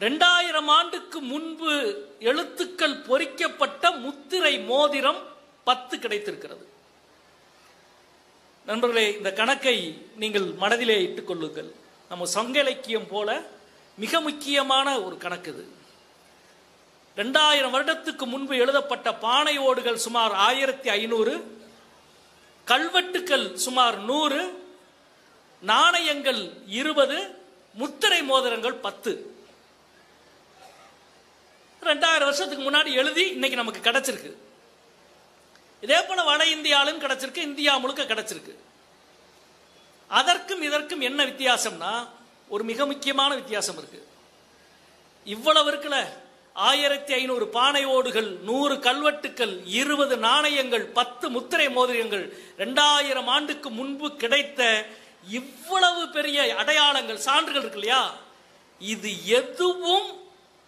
2000 ஆண்டுக்கு முன்பு எழுத்துக்கள் பொறிக்கப்பட்ட முத்திரை மோதிரம் 10 கிடைத்திருக்கிறது. நண்பர்களே, இந்த கணக்கை நீங்கள் மனதிலே இட்டுக் கொள்ளுங்கள். நம்ம சங்க இலக்கியம் போல மிக முக்கியமான ஒரு கணக்கு இது. 2000 வருடத்துக்கு முன்பு எழுதப்பட்ட பானை ஓடுகள் சுமார் 1500, கல்வெட்டுக்கள் சுமார் 100, நாணயங்கள் 20, முத்திரை மோதிரங்கள் 10. 2000 வருஷத்துக்கு முன்னாடி எழுதி இன்னைக்கு நமக்கு கிடைச்சிருக்கு. இதே போல வட இந்தியாவிலும் கிடைச்சிருக்கு, இந்தியா முழுக்க கிடைச்சிருக்கு. அதற்கும் இதற்கும் என்ன வித்தியாசம்னா, ஒரு மிக முக்கியமான வித்தியாசம் இருக்கு. இவ்வளவு இருக்குல்ல, 1500 பானை ஓடுகள், 100 கல்வெட்டுக்கள், 20 நாணயங்கள், 10 முத்திரை மோதிரங்கள், 2000 ஆண்டுக்கு முன்பு கிடைத்த இவ்வளவு பெரிய அடையாளங்கள், சான்றுகள் இருக்கு இல்லையா, இது எதுவும்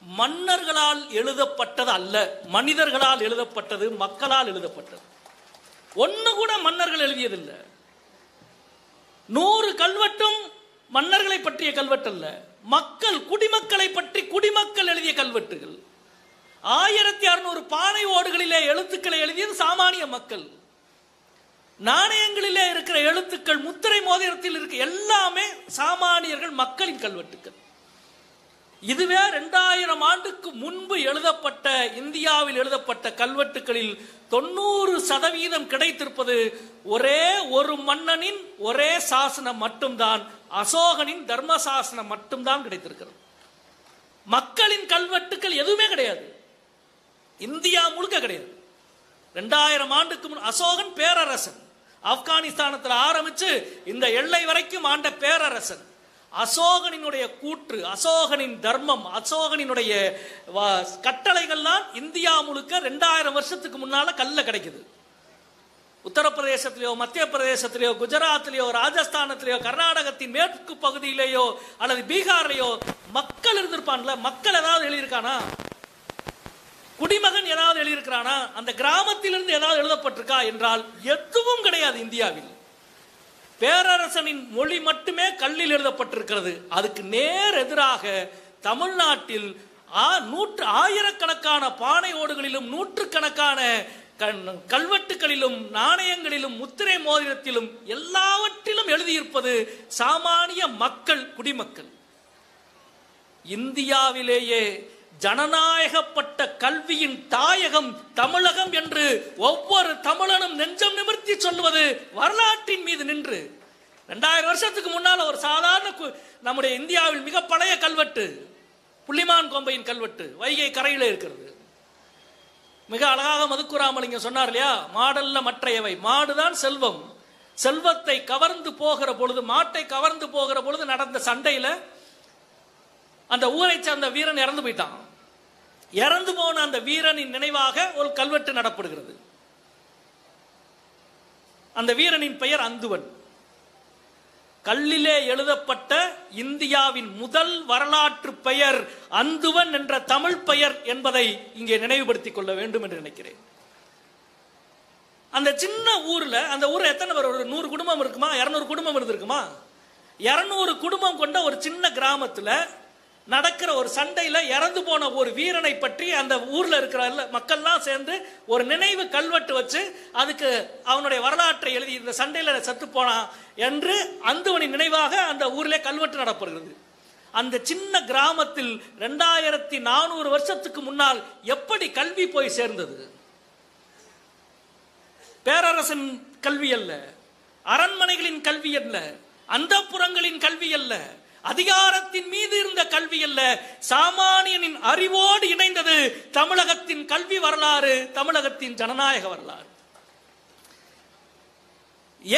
மன்னர்களால் எழுதப்பட்டது அல்ல, மனிதர்களால் எழுதப்பட்டது, மக்களால் எழுதப்பட்டது. ஒன்னு கூட மன்னர்கள் எழுதியதில்லை. 100 கல்வெட்டும் மன்னர்களை பற்றிய கல்வெட்டு அல்ல, மக்கள், குடிமக்களை பற்றி குடிமக்கள் எழுதிய கல்வெட்டுகள். 1600 பானை ஓடுகளிலே எழுத்துக்களை எழுதியது சாமானிய மக்கள். நாணயங்களிலே இருக்கிற எழுத்துக்கள், முத்திரை மோதிரத்தில் இருக்க எல்லாமே சாமானியர்கள், மக்களின் கல்வெட்டுக்கள். இதுவே 2000 ஆண்டுக்கு முன்பு எழுதப்பட்ட, இந்தியாவில் எழுதப்பட்ட கல்வெட்டுகளில் 90% கிடைத்திருப்பது ஒரே ஒரு மன்னனின் ஒரே சாசனம் மட்டும்தான், அசோகனின் தர்ம சாசனம் மட்டும்தான் கிடைத்திருக்கிறது. மக்களின் கல்வெட்டுக்கள் எதுவுமே கிடையாது, இந்தியா முழுக்க கிடையாது. 2000 ஆண்டுக்கு முன் அசோகன் பேரரசன், ஆப்கானிஸ்தானத்தில் ஆரம்பிச்சு இந்த எல்லை வரைக்கும் ஆண்ட பேரரசன். அசோகனினுடைய கூற்று, அசோகனின் தர்மம், அசோகனினுடைய கட்டளைகள்லாம் இந்தியா முழுக்க 2000 வருஷத்துக்கு முன்னால கல்ல கிடைக்குது. உத்தரப்பிரதேசத்திலேயோ, மத்திய பிரதேசத்திலேயோ, குஜராத்திலேயோ, ராஜஸ்தானத்திலேயோ, கர்நாடகத்தின் மேற்கு பகுதியிலேயோ அல்லது பீகார்லேயோ மக்கள் இருந்திருப்பான்ல. மக்கள் ஏதாவது எழுதியிருக்கானா? குடிமகன் ஏதாவது எழுதியிருக்கிறானா? அந்த கிராமத்திலிருந்து ஏதாவது எழுதப்பட்டிருக்கா என்றால் எதுவும் கிடையாது. இந்தியாவில் பேரரசனின் மொழி மட்டுமே கல்லில் எழுதப்பட்டிருக்கிறது. அதுக்கு நேர் எதிராக தமிழ்நாட்டில் ஆயிரக்கணக்கான பானை ஓடுகளிலும், நூற்றுக்கணக்கான கல்வெட்டுகளிலும், நாணயங்களிலும், முத்திரை மோதிரத்திலும், எல்லாவற்றிலும் எழுதியிருப்பது சாமானிய மக்கள், குடிமக்கள். இந்தியாவிலேயே ஜனநாயகப்பட்ட கல்வியின் தாயகம் தமிழகம் என்று ஒவ்வொரு தமிழனும் நெஞ்சம் நிமிர்த்தி சொல்வது வரலாற்றின் மீது நின்று. 2000 வருஷத்துக்கு முன்னால் ஒரு சாதாரண நம்முடைய இந்தியாவில் மிக பழைய கல்வெட்டு, புள்ளிமான் கொம்பையின் கல்வெட்டு, வைகை கரையில இருக்கிறது. மிக அழகாக மதுக்குராமலிங்கம் சொன்னார் இல்லையா, மாடல்ல மற்றையவை, மாடுதான் செல்வம். செல்வத்தை கவர்ந்து போகிற பொழுது, மாட்டை கவர்ந்து போகிற பொழுது நடந்த சண்டையில அந்த ஊரை சேர்ந்த வீரன் இறந்து போயிட்டான். இறந்து போன அந்த வீரனின் நினைவாக ஒரு கல்வெட்டு நடப்படுகிறது. அந்த வீரனின் பெயர் அந்துவன். கல்லிலே எழுதப்பட்ட இந்தியாவின் முதல் வரலாற்று பெயர் அந்துவன் என்ற தமிழ் பெயர் என்பதை இங்கே நினைவுபடுத்திக் கொள்ள வேண்டும் என்று நினைக்கிறேன். அந்த சின்ன ஊர்ல, அந்த ஊர்ல எத்தனை பேர், ஒரு 100 குடும்பம் இருக்குமா, 200 குடும்பம் இருந்திருக்குமா? 200 குடும்பம் கொண்ட ஒரு சின்ன கிராமத்துல நடக்கிற ஒரு சண்டையில இறந்து போன ஒரு வீரனை பற்றி அந்த ஊர்ல இருக்கிற மக்கள்லாம் சேர்ந்து ஒரு நினைவு கல்வெட்டு வச்சு அதுக்கு அவனுடைய வரலாற்றை எழுதி, இந்த சண்டையில செத்து போனான் என்று அந்துவனின் நினைவாக அந்த ஊரிலே கல்வெட்டு நடப்படுகிறது. அந்த சின்ன கிராமத்தில் 2400 வருஷத்துக்கு முன்னால் எப்படி கல்வி போய் சேர்ந்தது? பேரரசன் கல்வி அல்ல, அரண்மனைகளின் கல்வி அல்ல, அந்தப்புறங்களின் கல்வி அல்ல, அதிகாரத்தின் மீது இருந்த கல்வி அல்ல, சாமானியனின் அறிவோடு இணைந்தது தமிழகத்தின் கல்வி வரலாறு, தமிழகத்தின் ஜனநாயக வரலாறு.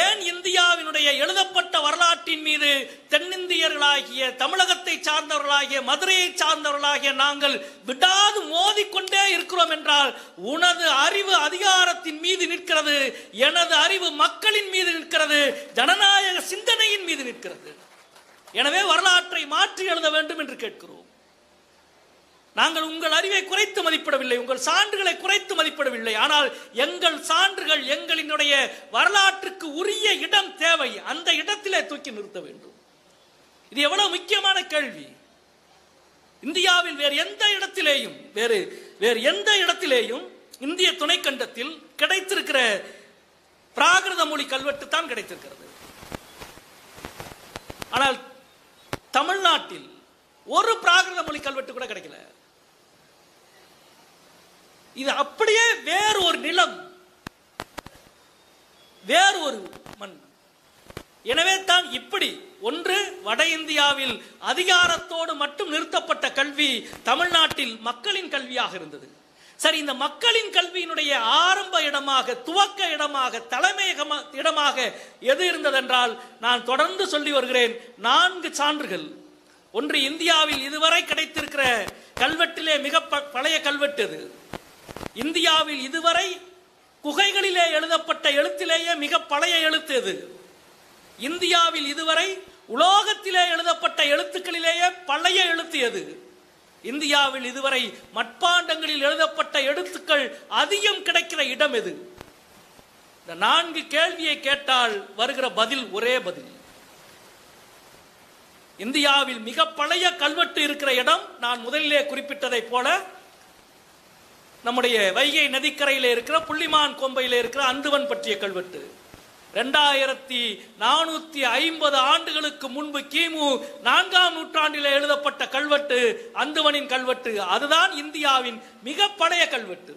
ஏன் இந்தியாவினுடைய எழுதப்பட்ட வரலாற்றின் மீது தென்னிந்தியர்களாகிய, தமிழகத்தை சார்ந்தவர்களாகிய, மதுரையை சார்ந்தவர்களாகிய நாங்கள் விடாது மோதிக்கொண்டே இருக்கிறோம் என்றால், உனது அறிவு அதிகாரத்தின் மீது நிற்கிறது, எனது அறிவு மக்களின் மீது நிற்கிறது, ஜனநாயக சிந்தனையின் மீது நிற்கிறது. எனவே வரலாற்றை மாற்றி எழுத வேண்டும் என்று கேட்கிறோம். நாங்கள் உங்கள் அறிவை குறைத்து மதிப்பிடவில்லை, உங்கள் சான்றுகளை குறைத்து மதிப்பிடவில்லை. ஆனால் எங்கள் சான்றுகள், எங்களினுடைய வரலாற்றுக்கு உரிய இடம் தேவை, அந்த இடத்திலே தூக்கி நிறுத்த வேண்டும். இது எவ்வளவு முக்கியமான கேள்வி. இந்தியாவில் வேறு எந்த இடத்திலேயும் இந்திய துணைக்கண்டத்தில் கிடைத்திருக்கிற பிராகிருத மொழி கல்வெட்டு தான் கிடைத்திருக்கிறது. ஆனால் தமிழ்நாட்டில் ஒரு பிராகிருத மொழி கல்வெட்டு கூட கிடைக்கல. இது அப்படியே வேறு ஒரு நிலம், வேறு ஒரு மண். எனவே தான் இப்படி ஒன்று வட இந்தியாவில் அதிகாரத்தோடு மட்டும் நிறுத்தப்பட்ட கல்வி தமிழ்நாட்டில் மக்களின் கல்வியாக இருந்தது. சரி, இந்த மக்களின் கல்வியினுடைய ஆரம்ப இடமாக, துவக்க இடமாக, தலைமையக இடமாக எது இருந்ததென்றால், நான் தொடர்ந்து சொல்லி வருகிறேன், 4 சான்றுகள். ஒன்று, இந்தியாவில் இதுவரை கிடைத்திருக்கிற கல்வெட்டிலே மிக பழைய கல்வெட்டு அது. இந்தியாவில் இதுவரை குகைகளிலே எழுதப்பட்ட எழுத்திலேயே மிக பழைய எழுத்து அது. இந்தியாவில் இதுவரை உலோகத்திலே எழுதப்பட்ட எழுத்துக்களிலேயே பழைய எழுத்து எது? இந்தியாவில் இதுவரை மட்பாண்டங்களில் எழுதப்பட்ட எழுத்துக்கள் அதிகம் கிடைக்கிற இடம் எது? இந்த 4 கேள்வியை கேட்டால் வருகிற பதில் ஒரே பதில். இந்தியாவில் மிக பழைய கல்வெட்டு இருக்கிற இடம் நான் முதலிலே குறிப்பிட்டதை போல நம்முடைய வைகை நதிக்கரையிலே இருக்கிற புள்ளிமான் கோம்பையிலே இருக்கிற அந்துவன் பற்றிய கல்வெட்டு. 2450 ஆண்டுகளுக்கு முன்பு கிமு 4ஆம் நூற்றாண்டிலே எழுதப்பட்ட கல்வெட்டு, அந்துவனின் கல்வெட்டு. அதுதான் இந்தியாவின் மிக பழைய கல்வெட்டு.